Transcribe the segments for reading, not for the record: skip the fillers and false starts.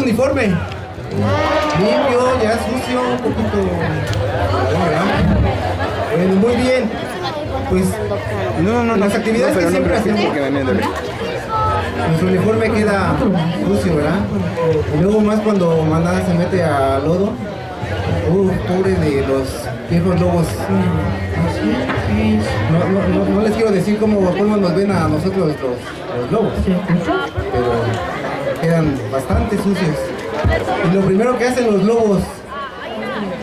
uniforme. Limpio, ya sucio, un poquito. Bueno, muy bien. Pues las actividades que siempre hacemos. Nuestro uniforme queda sucio, ¿verdad? Y luego más cuando Maná se mete a lodo. Pobre de los viejos lobos. No les quiero decir cómo nos ven a nosotros los lobos, pero quedan bastante sucios. Y lo primero que hacen los lobos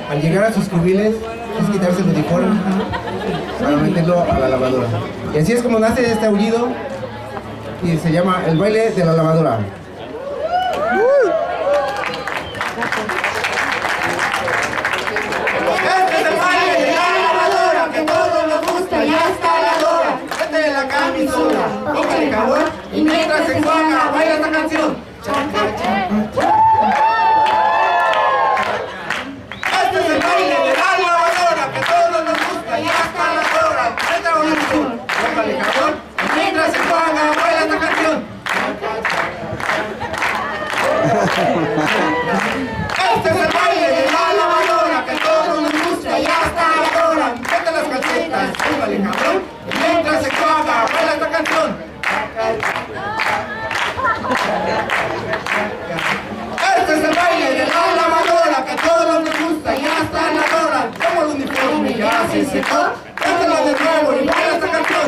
al llegar a sus cubiles es quitarse el uniforme para meterlo a la lavadora. Y así es como nace este aullido y se llama el baile de la lavadora. Este es el baile de la lavadora que todos nos gusta, ya está la hora. Vete la camisola, póngale jabón y mientras se enjuaga, baila esta canción. Este es el baile de la lavadora que todos nos gusta, ya está la hora. Vete la camisola, póngale jabón y mientras se enjuaga, baila esta canción. Este es el baile de la lavadora que todos nos gusta, ya está la hora. Mete las calcetas, póngale jabón y mientras se enjuaga, baila esta canción. Este es el baile de la lavadora que todos nos gusta, ya está la hora. Como el uniforme ya se secó, cántalo de nuevo y baila esta canción.